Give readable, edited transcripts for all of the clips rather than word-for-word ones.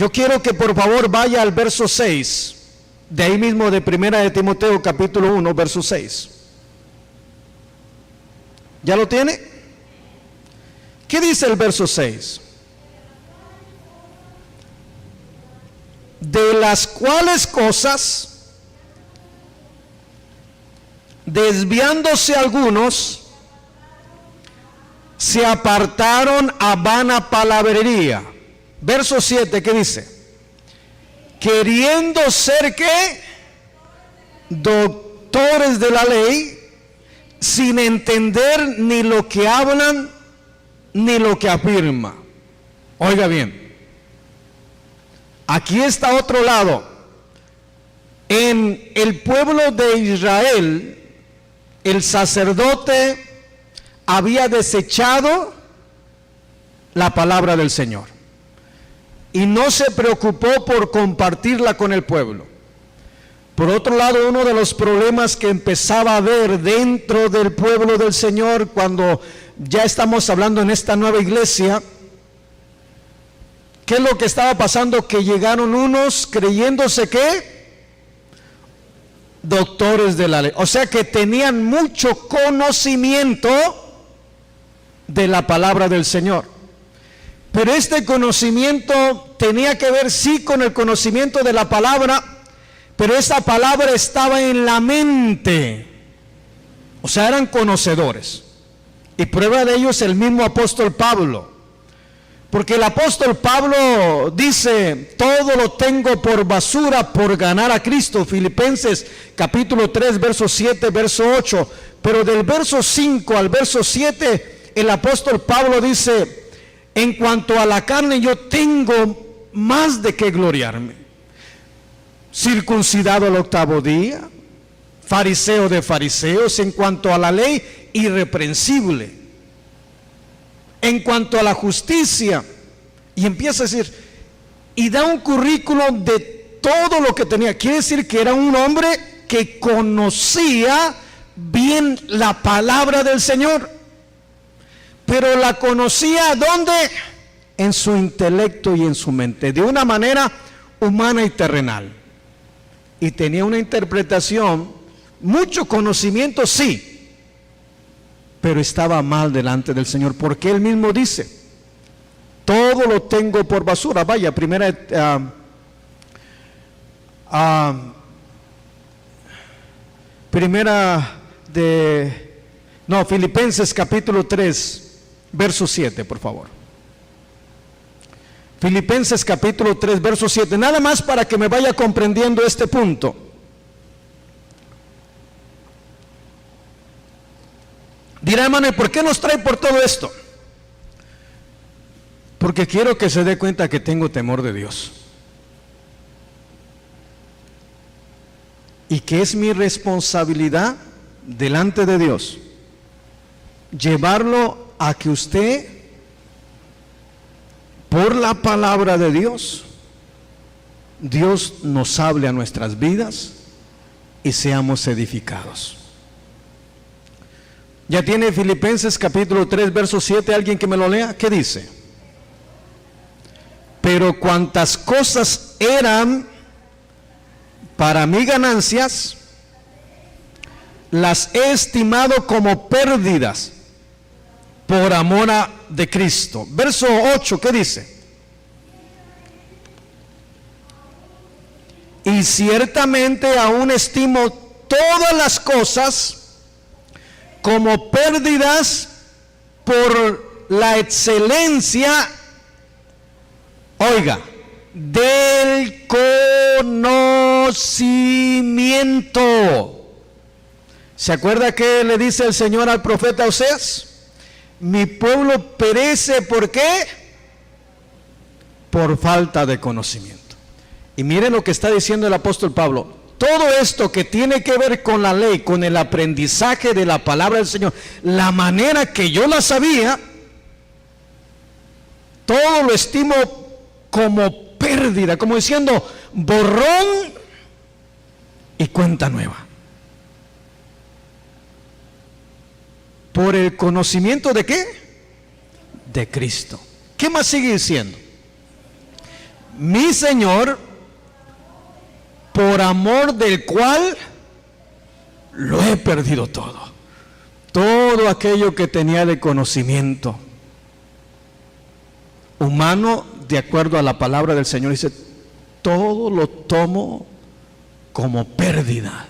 Yo quiero que por favor vaya al verso 6, de ahí mismo de Primera de Timoteo capítulo 1, verso 6. ¿Ya lo tiene? ¿Qué dice el verso 6? De las cuales cosas, desviándose algunos, se apartaron a vana palabrería. Verso 7, ¿qué dice? Queriendo ser, ¿qué? Doctores de la ley, sin entender ni lo que hablan, ni lo que afirma. Oiga bien. Aquí está otro lado. En el pueblo de Israel, el sacerdote había desechado la palabra del Señor y no se preocupó por compartirla con el pueblo. Por otro lado, uno de los problemas que empezaba a haber dentro del pueblo del Señor, cuando ya estamos hablando en esta nueva iglesia, ¿qué es lo que estaba pasando? Que llegaron unos creyéndose que doctores de la ley, o sea que tenían mucho conocimiento de la palabra del Señor, pero este conocimiento tenía que ver sí con el conocimiento de la palabra, pero esa palabra estaba en la mente, o sea eran conocedores, y prueba de ello es el mismo apóstol Pablo. Porque el apóstol Pablo dice, todo lo tengo por basura por ganar a Cristo. Filipenses capítulo 3, verso 7, verso 8. Pero del verso 5 al verso 7, el apóstol Pablo dice, en cuanto a la carne yo tengo más de qué gloriarme. Circuncidado al 8º día, fariseo de fariseos, en cuanto a la ley, irreprensible. En cuanto a la justicia, y empieza a decir, y da un currículum de todo lo que tenía. Quiere decir que era un hombre que conocía bien la palabra del Señor, pero la conocía ¿dónde? En su intelecto y en su mente, de una manera humana y terrenal, y tenía una interpretación, mucho conocimiento sí, pero estaba mal delante del Señor, porque Él mismo dice, todo lo tengo por basura. Vaya, Filipenses capítulo 3, verso 7, por favor. Filipenses capítulo 3, verso 7, nada más para que me vaya comprendiendo este punto. Dirá, hermano, ¿y por qué nos trae por todo esto? Porque quiero que se dé cuenta que tengo temor de Dios. Y que es mi responsabilidad delante de Dios llevarlo a que usted, por la palabra de Dios, Dios nos hable a nuestras vidas y seamos edificados. Ya tiene Filipenses capítulo 3, verso 7, alguien que me lo lea. ¿Qué dice? Pero cuantas cosas eran para mí ganancias, las he estimado como pérdidas por amor de Cristo. Verso 8, ¿qué dice? Y ciertamente aún estimo todas las cosas como pérdidas por la excelencia, oiga, del conocimiento. ¿Se acuerda que le dice el Señor al profeta Oseas? Mi pueblo perece, ¿por qué? Por falta de conocimiento. Y mire lo que está diciendo el apóstol Pablo. Todo esto que tiene que ver con la ley, con el aprendizaje de la palabra del Señor, la manera que yo la sabía, todo lo estimo como pérdida, como diciendo borrón y cuenta nueva. ¿Por el conocimiento de qué? De Cristo. ¿Qué más sigue diciendo? mi Señor, por amor del cual lo he perdido todo. Todo aquello que tenía de conocimiento humano, de acuerdo a la palabra del Señor, dice, todo lo tomo como pérdida.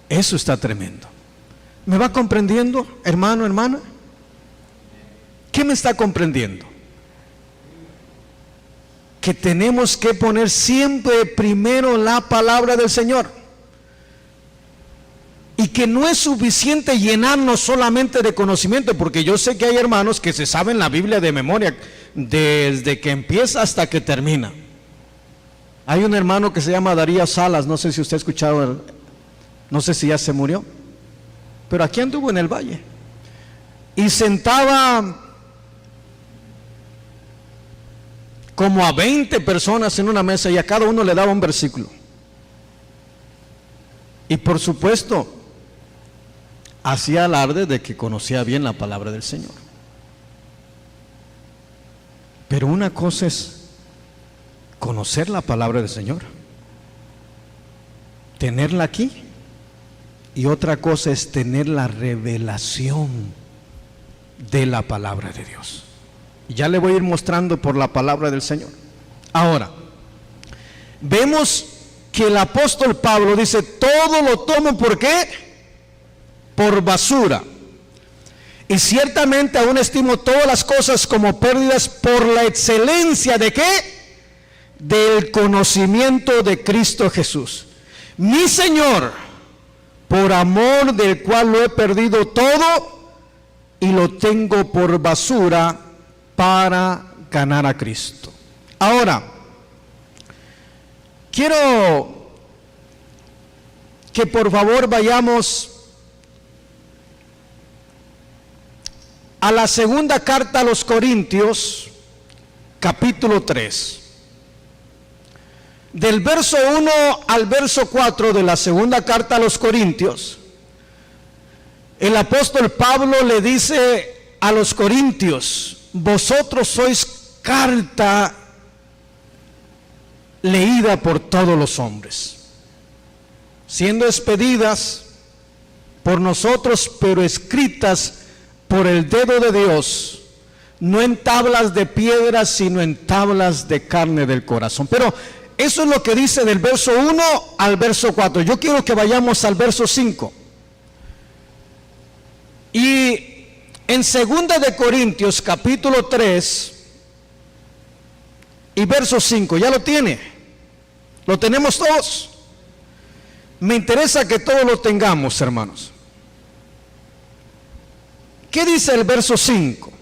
Eso está tremendo. ¿Me va comprendiendo, hermano, hermana? ¿Qué me está comprendiendo? Que tenemos que poner siempre primero la palabra del Señor. Y que no es suficiente llenarnos solamente de conocimiento, porque yo sé que hay hermanos que se saben la Biblia de memoria desde que empieza hasta que termina. Hay un hermano que se llama Darío Salas, no sé si usted ha escuchado, no sé si ya se murió, pero aquí anduvo en el valle y sentaba como a 20 personas en una mesa y a cada uno le daba un versículo. Y por supuesto hacía alarde de que conocía bien la palabra del Señor. Pero una cosa es conocer la palabra del Señor, tenerla aquí, y otra cosa es tener la revelación de la palabra de Dios. Ya le voy a ir mostrando por la palabra del Señor. Ahora, vemos que el apóstol Pablo dice, todo lo tomo, ¿por qué? Por basura. Y ciertamente aún estimo todas las cosas como pérdidas por la excelencia ¿de qué? Del conocimiento de Cristo Jesús, mi Señor, por amor del cual lo he perdido todo y lo tengo por basura para ganar a Cristo. Ahora, quiero que por favor vayamos a la segunda carta a los Corintios, capítulo 3. Del verso 1 al verso 4 de la segunda carta a los Corintios, el apóstol Pablo le dice a los corintios, vosotros sois carta leída por todos los hombres, siendo expedidas por nosotros, pero escritas por el dedo de Dios, no en tablas de piedra, sino en tablas de carne del corazón. Pero eso es lo que dice del verso 1 al verso 4. Yo quiero que vayamos al verso 5. Y en 2 de Corintios capítulo 3 y verso 5, ¿ya lo tiene? ¿Lo tenemos todos? Me interesa que todos lo tengamos, hermanos. ¿Qué dice el verso 5?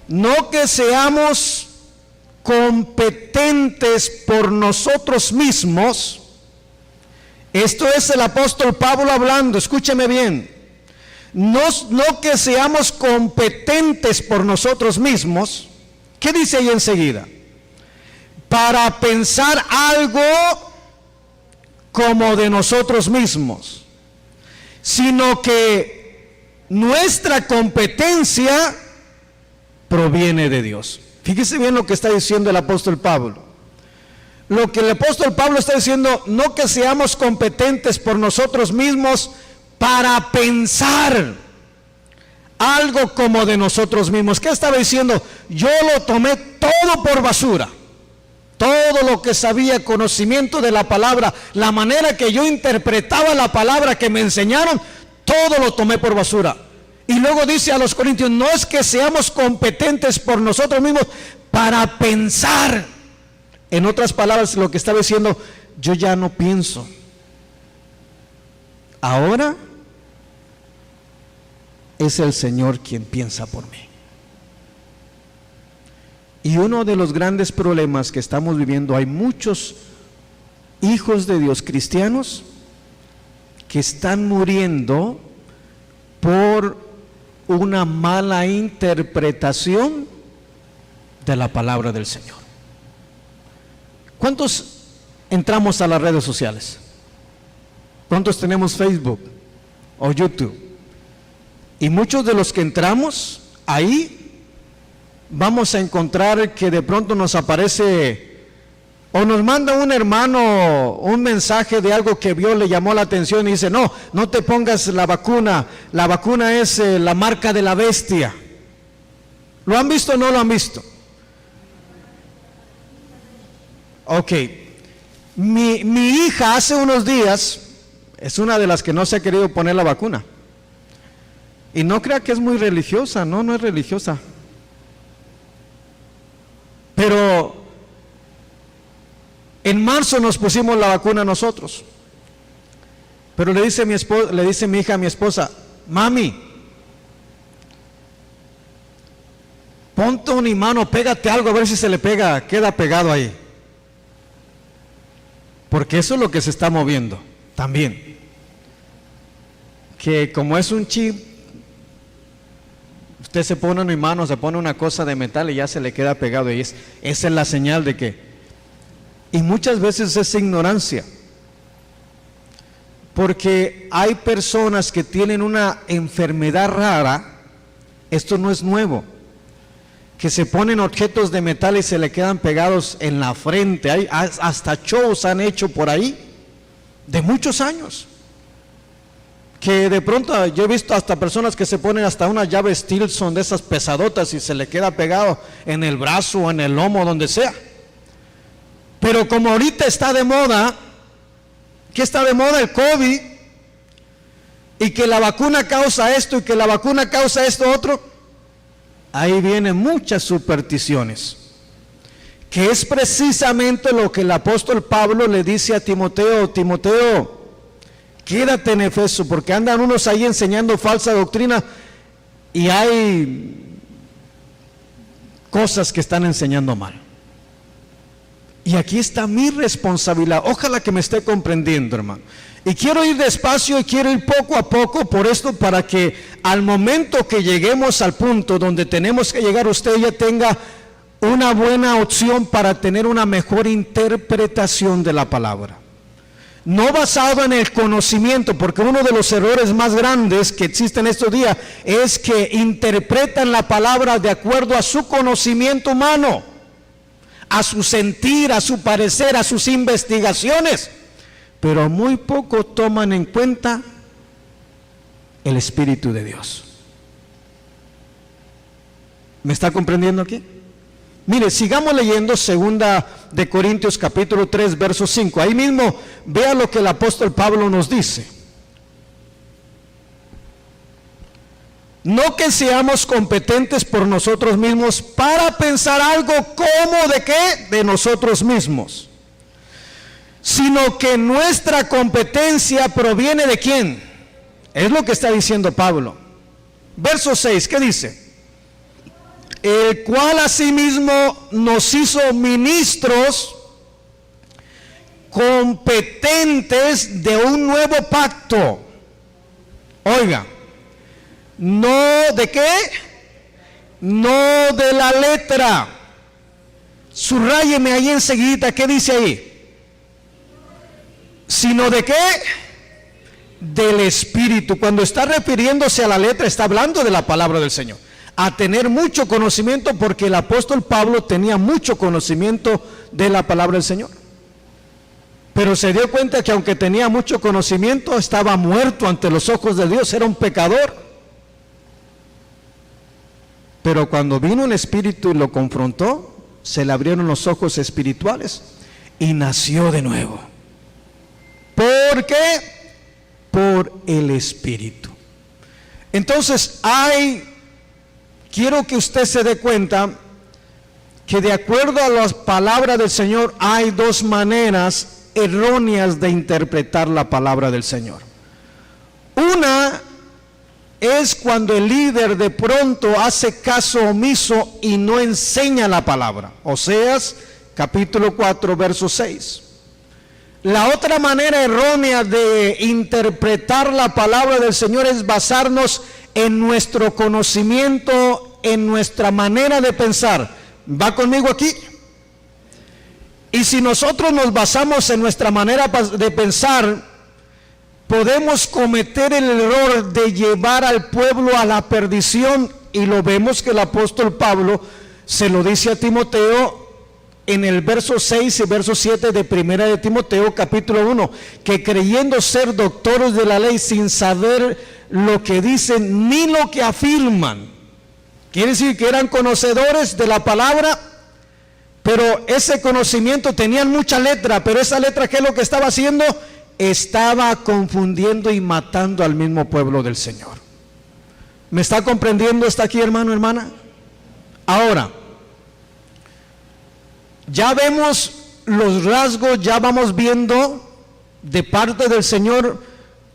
No que seamos competentes por nosotros mismos. Esto es el apóstol Pablo hablando, escúcheme bien. No que seamos competentes por nosotros mismos. ¿Qué dice ahí enseguida? Para pensar algo como de nosotros mismos, sino que nuestra competencia proviene de Dios. Fíjese bien lo que está diciendo el apóstol Pablo. Lo que el apóstol Pablo está diciendo, no que seamos competentes por nosotros mismos para pensar algo como de nosotros mismos. ¿Qué estaba diciendo? Yo lo tomé todo por basura. Todo lo que sabía, conocimiento de la palabra, la manera que yo interpretaba la palabra que me enseñaron, todo lo tomé por basura. Y luego dice a los corintios, no es que seamos competentes por nosotros mismos para pensar. En otras palabras, lo que estaba diciendo, yo ya no pienso. Ahora es el Señor quien piensa por mí. Y uno de los grandes problemas que estamos viviendo, hay muchos hijos de Dios cristianos que están muriendo por una mala interpretación de la palabra del Señor. ¿Cuántos entramos a las redes sociales? ¿Cuántos tenemos Facebook o YouTube? Y muchos de los que entramos ahí vamos a encontrar que de pronto nos aparece o nos manda un hermano un mensaje de algo que vio, le llamó la atención y dice, no, no te pongas la vacuna es la marca de la bestia. ¿Lo han visto o no lo han visto? Ok, mi hija hace unos días, es una de las que no se ha querido poner la vacuna. Y no crea que es muy religiosa, no es religiosa. Pero en marzo nos pusimos la vacuna nosotros. Pero le dice mi hija a mi esposa, mami, ponte un imán o pégate algo a ver si se le pega, queda pegado ahí. Porque eso es lo que se está moviendo también. Que como es un chip, usted se pone un imán o se pone una cosa de metal y ya se le queda pegado. Y esa es la señal de que, y muchas veces es ignorancia. Porque hay personas que tienen una enfermedad rara, esto no es nuevo, que se ponen objetos de metal y se le quedan pegados en la frente. Hay hasta shows han hecho por ahí de muchos años, que de pronto yo he visto hasta personas que se ponen hasta unas llaves Stilson de esas pesadotas y se le queda pegado en el brazo o en el lomo, donde sea. Pero como ahorita está de moda, ¿qué está de moda? El COVID, y que la vacuna causa esto y que la vacuna causa esto otro. Ahí vienen muchas supersticiones, que es precisamente lo que el apóstol Pablo le dice a Timoteo, quédate en Efeso, porque andan unos ahí enseñando falsa doctrina y hay cosas que están enseñando mal. Y aquí está mi responsabilidad, ojalá que me esté comprendiendo, hermano. Y quiero ir despacio y quiero ir poco a poco por esto, para que al momento que lleguemos al punto donde tenemos que llegar, usted ya tenga una buena opción para tener una mejor interpretación de la palabra. No basado en el conocimiento, porque uno de los errores más grandes que existen estos días es que interpretan la palabra de acuerdo a su conocimiento humano, a su sentir, a su parecer, a sus investigaciones, pero muy poco toman en cuenta el Espíritu de Dios. ¿Me está comprendiendo aquí? Mire, sigamos leyendo 2 de Corintios capítulo 3, verso 5. Ahí mismo vea lo que el apóstol Pablo nos dice. No que seamos competentes por nosotros mismos para pensar algo como de qué, de nosotros mismos, sino que nuestra competencia proviene de quién. Es lo que está diciendo Pablo. Verso 6, ¿qué dice? El cual asimismo nos hizo ministros competentes de un nuevo pacto. Oiga, no de qué, no de la letra. Subrayeme ahí enseguida, ¿qué dice ahí? Sino de qué, del Espíritu. Cuando está refiriéndose a la letra, está hablando de la palabra del Señor. A tener mucho conocimiento, porque el apóstol Pablo tenía mucho conocimiento de la palabra del Señor. Pero se dio cuenta que aunque tenía mucho conocimiento, estaba muerto ante los ojos de Dios, era un pecador. Pero cuando vino el Espíritu y lo confrontó, se le abrieron los ojos espirituales y nació de nuevo. ¿Por qué? Por el Espíritu. Entonces quiero que usted se dé cuenta que de acuerdo a las palabras del Señor hay dos maneras erróneas de interpretar la palabra del Señor. Una es cuando el líder de pronto hace caso omiso y no enseña la palabra. Oseas capítulo 4 verso 6. La otra manera errónea de interpretar la palabra del Señor es basarnos en nuestro conocimiento, en nuestra manera de pensar. ¿Va conmigo aquí? Y si nosotros nos basamos en nuestra manera de pensar, podemos cometer el error de llevar al pueblo a la perdición. Y lo vemos que el apóstol Pablo se lo dice a Timoteo en el verso 6 y verso 7 de primera de Timoteo capítulo 1, que creyendo ser doctores de la ley sin saber lo que dicen ni lo que afirman. Quiere decir que eran conocedores de la palabra, pero ese conocimiento tenían mucha letra, pero esa letra, ¿qué es lo que estaba haciendo? Estaba confundiendo y matando al mismo pueblo del Señor. ¿Me está comprendiendo hasta aquí, hermano, hermana? Ahora, ya vemos los rasgos, ya vamos viendo de parte del Señor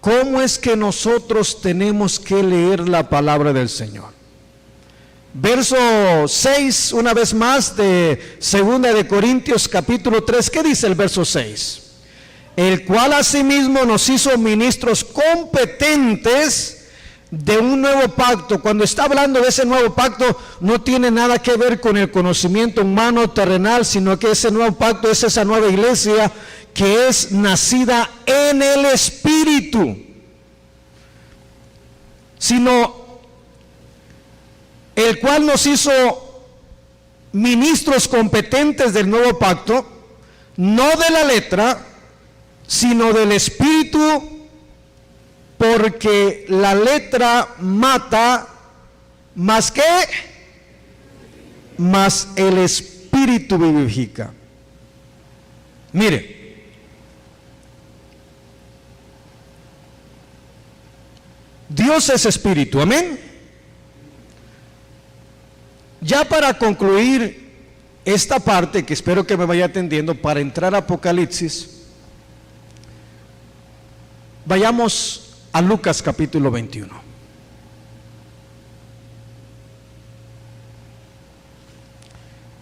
cómo es que nosotros tenemos que leer la palabra del Señor. Verso 6, una vez más, de segunda de Corintios capítulo 3, ¿qué dice el verso 6? El cual asimismo nos hizo ministros competentes de un nuevo pacto. Cuando está hablando de ese nuevo pacto, no tiene nada que ver con el conocimiento humano terrenal, sino que ese nuevo pacto es esa nueva iglesia que es nacida en el Espíritu, sino el cual nos hizo ministros competentes del nuevo pacto, no de la letra, sino del Espíritu, porque la letra mata, más que, más el Espíritu vivifica. Mire, Dios es Espíritu, amén. Ya para concluir esta parte, que espero que me vaya atendiendo, para entrar a Apocalipsis, vayamos a Lucas capítulo 21.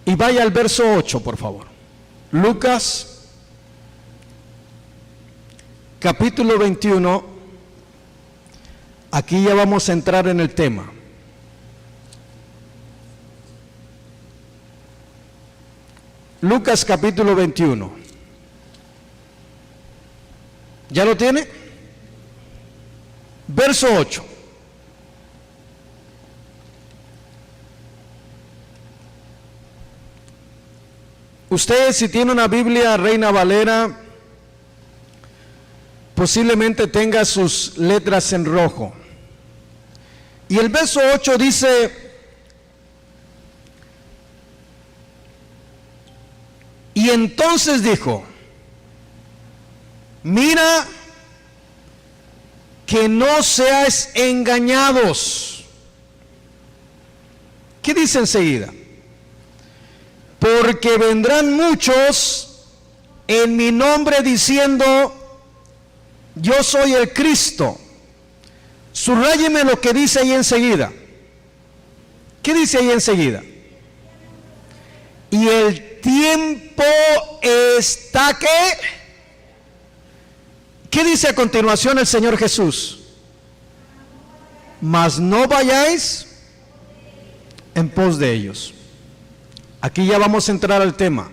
Y vaya al verso 8, por favor. Lucas capítulo 21. Aquí ya vamos a entrar en el tema. Lucas capítulo 21. ¿Ya lo tiene? Verso 8. Usted, si tiene una Biblia Reina Valera, posiblemente tenga sus letras en rojo. Y el verso 8 dice: y entonces dijo, mira que no seáis engañados. ¿Qué dice enseguida? Porque vendrán muchos en mi nombre diciendo, yo soy el Cristo. Subrayeme lo que dice ahí enseguida. ¿Qué dice ahí enseguida? Y el tiempo está ¿qué? ¿Qué dice a continuación el Señor Jesús? Mas no vayáis en pos de ellos. Aquí ya vamos a entrar al tema.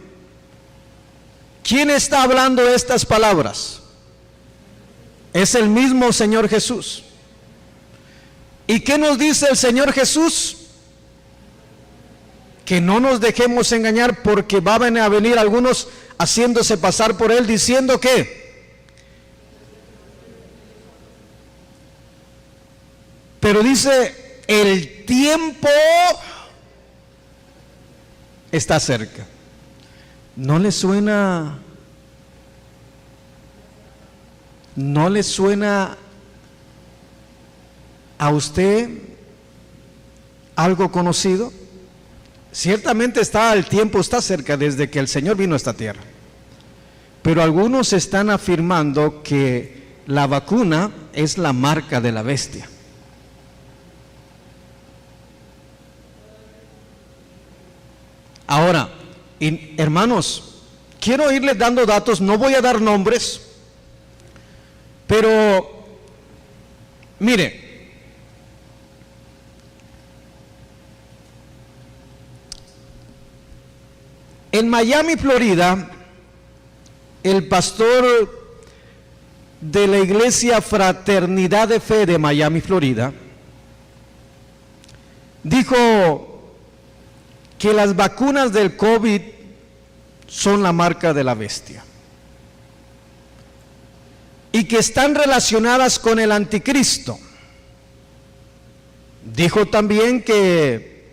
¿Quién está hablando estas palabras? Es el mismo Señor Jesús. ¿Y qué nos dice el Señor Jesús? Que no nos dejemos engañar, porque van a venir algunos haciéndose pasar por Él, diciendo que pero dice, el tiempo está cerca. ¿No le suena? ¿No le suena a usted algo conocido? Ciertamente el tiempo está cerca desde que el Señor vino a esta tierra. Pero algunos están afirmando que la vacuna es la marca de la bestia. Ahora, hermanos, quiero irles dando datos, no voy a dar nombres, pero mire, en Miami, Florida, el pastor de la iglesia Fraternidad de Fe de Miami, Florida, dijo que las vacunas del COVID son la marca de la bestia y que están relacionadas con el anticristo. Dijo también que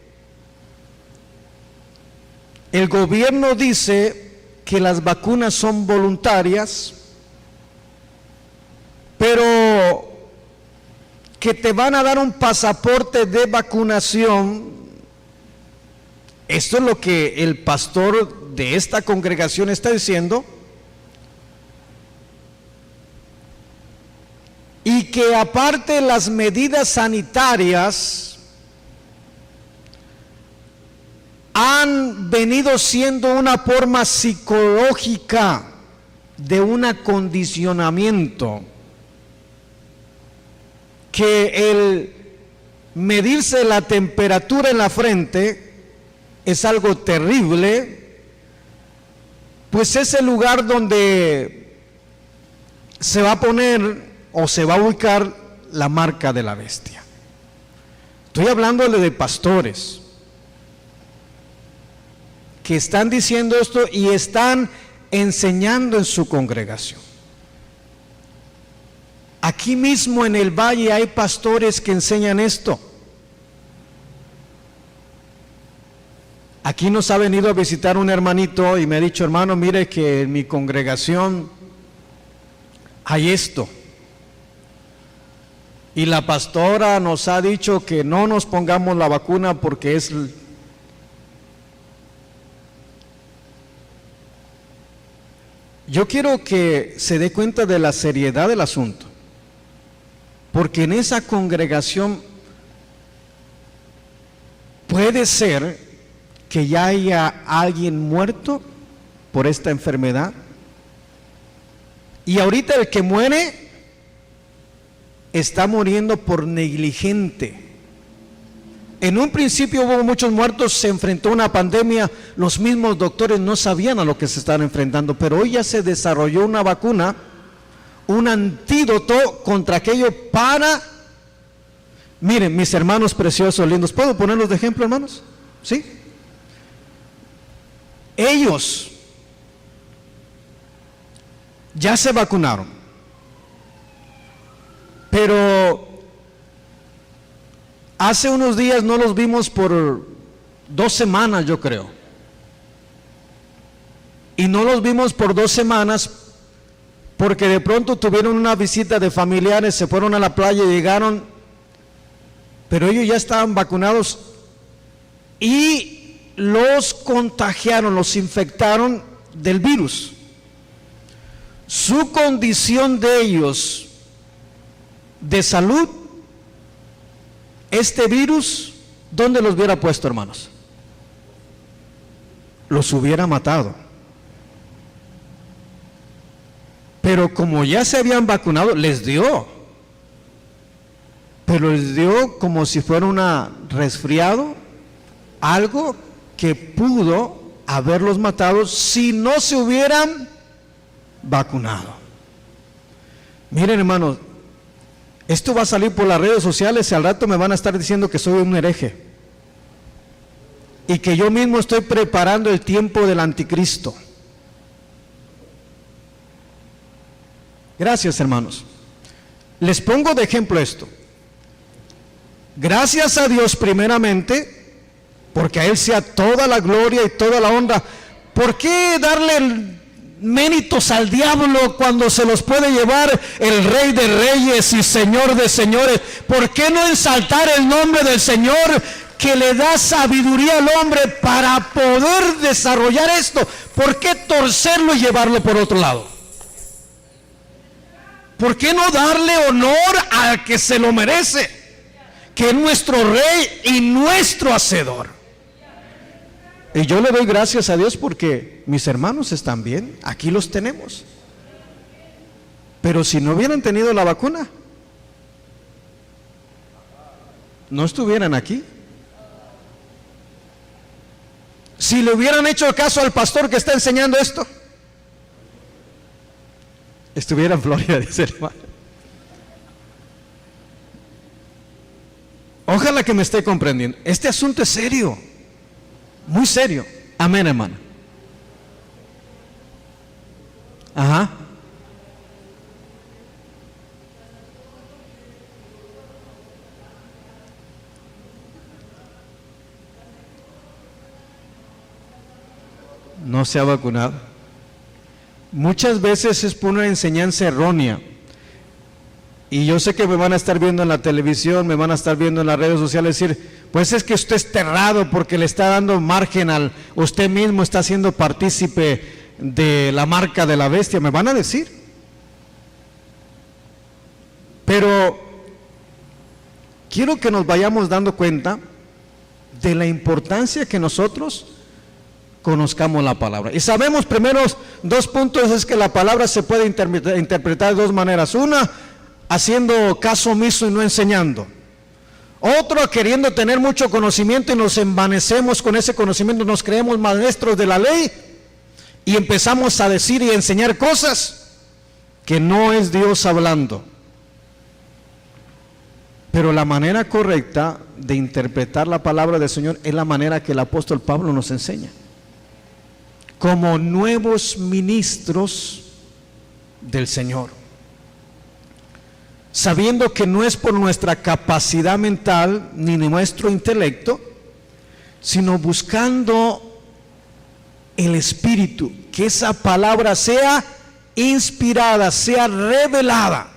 el gobierno dice que las vacunas son voluntarias, pero que te van a dar un pasaporte de vacunación. Esto es lo que el pastor de esta congregación está diciendo. Y que aparte las medidas sanitarias han venido siendo una forma psicológica de un acondicionamiento, que el medirse la temperatura en la frente es algo terrible, pues es el lugar donde se va a poner o se va a ubicar la marca de la bestia. Estoy hablándole de pastores que están diciendo esto y están enseñando en su congregación. Aquí mismo en el valle hay pastores que enseñan esto. Aquí nos ha venido a visitar un hermanito y me ha dicho: hermano, mire que en mi congregación hay esto. Y la pastora nos ha dicho que no nos pongamos la vacuna porque es... Yo quiero que se dé cuenta de la seriedad del asunto, porque en esa congregación puede ser que ya haya alguien muerto por esta enfermedad, y ahorita el que muere está muriendo por negligente. En un principio hubo muchos muertos, se enfrentó una pandemia, los mismos doctores no sabían a lo que se estaban enfrentando, pero hoy ya se desarrolló una vacuna, un antídoto contra aquello para... Miren, mis hermanos preciosos, lindos, ¿puedo ponerlos de ejemplo, hermanos? ¿Sí? Ellos ya se vacunaron, pero hace unos días no los vimos por 2 semanas, yo creo. Y no los vimos por 2 semanas porque de pronto tuvieron una visita de familiares, se fueron a la playa, llegaron, pero ellos ya estaban vacunados y los contagiaron, los infectaron del virus. Su condición de ellos de salud, este virus, ¿dónde los hubiera puesto, hermanos? Los hubiera matado. Pero como ya se habían vacunado, les dio. Pero les dio como si fuera un resfriado, algo que pudo haberlos matado si no se hubieran vacunado. Miren, hermanos, esto va a salir por las redes sociales y al rato me van a estar diciendo que soy un hereje y que yo mismo estoy preparando el tiempo del anticristo. Gracias, hermanos. Les pongo de ejemplo esto. Gracias a Dios primeramente, porque a Él sea toda la gloria y toda la honra. ¿Por qué darle méritos al diablo cuando se los puede llevar el Rey de Reyes y Señor de Señores? ¿Por qué no ensaltar el nombre del Señor que le da sabiduría al hombre para poder desarrollar esto? ¿Por qué torcerlo y llevarlo por otro lado? ¿Por qué no darle honor al que se lo merece, que es nuestro Rey y nuestro Hacedor? Y yo le doy gracias a Dios porque mis hermanos están bien, aquí los tenemos. Pero si no hubieran tenido la vacuna, no estuvieran aquí. Si le hubieran hecho caso al pastor que está enseñando esto, estuviera en Florida, dice el hermano. Ojalá que me esté comprendiendo. Este asunto es serio. Muy serio. Amén, hermano. Ajá. No se ha vacunado. Muchas veces es por una enseñanza errónea. Y yo sé que me van a estar viendo en la televisión, me van a estar viendo en las redes sociales decir, pues es que usted es errado porque le está dando margen al, usted mismo está siendo partícipe de la marca de la bestia, me van a decir. Pero quiero que nos vayamos dando cuenta de la importancia que nosotros conozcamos la palabra. Y sabemos, primeros 2 puntos es que la palabra se puede interpretar de 2 maneras. Una, haciendo caso omiso y no enseñando. Otro, queriendo tener mucho conocimiento y nos envanecemos con ese conocimiento, nos creemos maestros de la ley y empezamos a decir y enseñar cosas que no es Dios hablando. Pero la manera correcta de interpretar la palabra del Señor es la manera que el apóstol Pablo nos enseña. Como nuevos ministros del Señor, sabiendo que no es por nuestra capacidad mental ni nuestro intelecto, sino buscando el Espíritu, que esa palabra sea inspirada, sea revelada.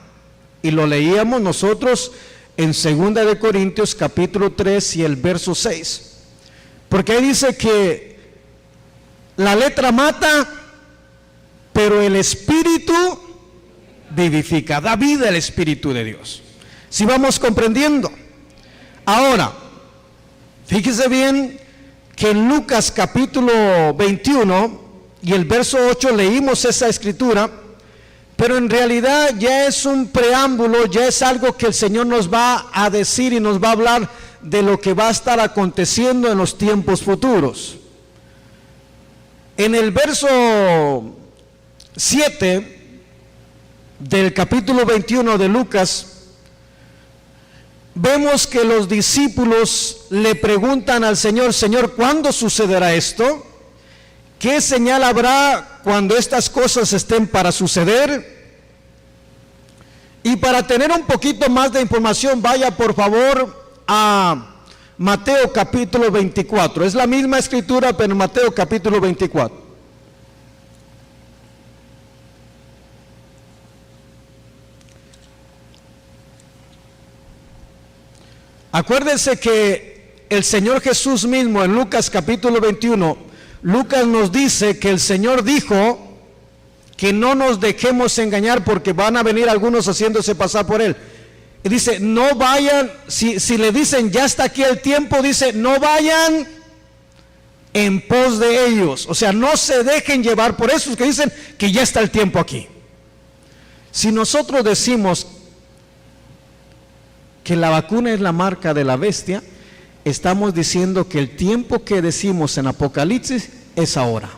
Y lo leíamos nosotros en 2 de Corintios capítulo 3 y el verso 6, porque ahí dice que la letra mata, pero el Espíritu vivifica, da vida al Espíritu de Dios. Si vamos comprendiendo. Ahora, fíjese bien que en Lucas capítulo 21 y el verso 8 leímos esa escritura, pero en realidad ya es un preámbulo, ya es algo que el Señor nos va a decir y nos va a hablar de lo que va a estar aconteciendo en los tiempos futuros. En el verso 7 del capítulo 21 de Lucas, vemos que los discípulos le preguntan al Señor, Señor, ¿cuándo sucederá esto? ¿Qué señal habrá cuando estas cosas estén para suceder? Y para tener un poquito más de información, vaya por favor a Mateo capítulo 24, es la misma escritura, pero en Mateo capítulo 24. Acuérdense que el Señor Jesús mismo en Lucas capítulo 21, Lucas nos dice que el Señor dijo que no nos dejemos engañar porque van a venir algunos haciéndose pasar por Él. Y dice, no vayan, si le dicen ya está aquí el tiempo, dice, no vayan en pos de ellos. O sea, no se dejen llevar por esos que dicen que ya está el tiempo aquí. Si nosotros decimos que la vacuna es la marca de la bestia, estamos diciendo que el tiempo que decimos en Apocalipsis es ahora.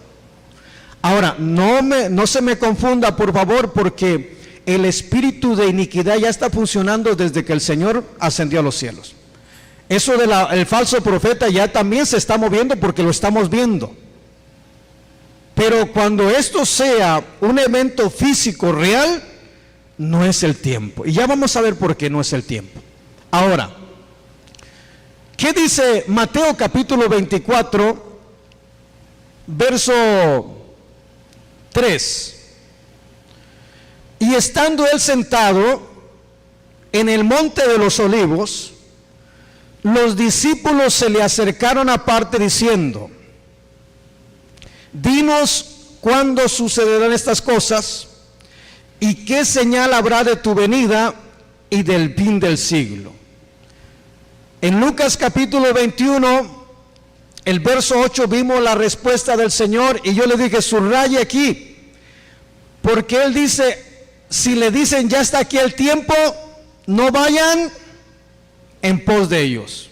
Ahora, no se me confunda por favor, porque el espíritu de iniquidad ya está funcionando desde que el Señor ascendió a los cielos. Eso del falso profeta ya también se está moviendo porque lo estamos viendo. Pero cuando esto sea un evento físico real, no es el tiempo. Y ya vamos a ver por qué no es el tiempo. Ahora, ¿qué dice Mateo capítulo 24, verso 3? Y estando él sentado en el monte de los olivos, los discípulos se le acercaron aparte diciendo, dinos cuándo sucederán estas cosas y qué señal habrá de tu venida y del fin del siglo. En Lucas capítulo 21, el verso 8, vimos la respuesta del Señor y yo le dije, subraye aquí, porque Él dice, si le dicen ya está aquí el tiempo, no vayan en pos de ellos.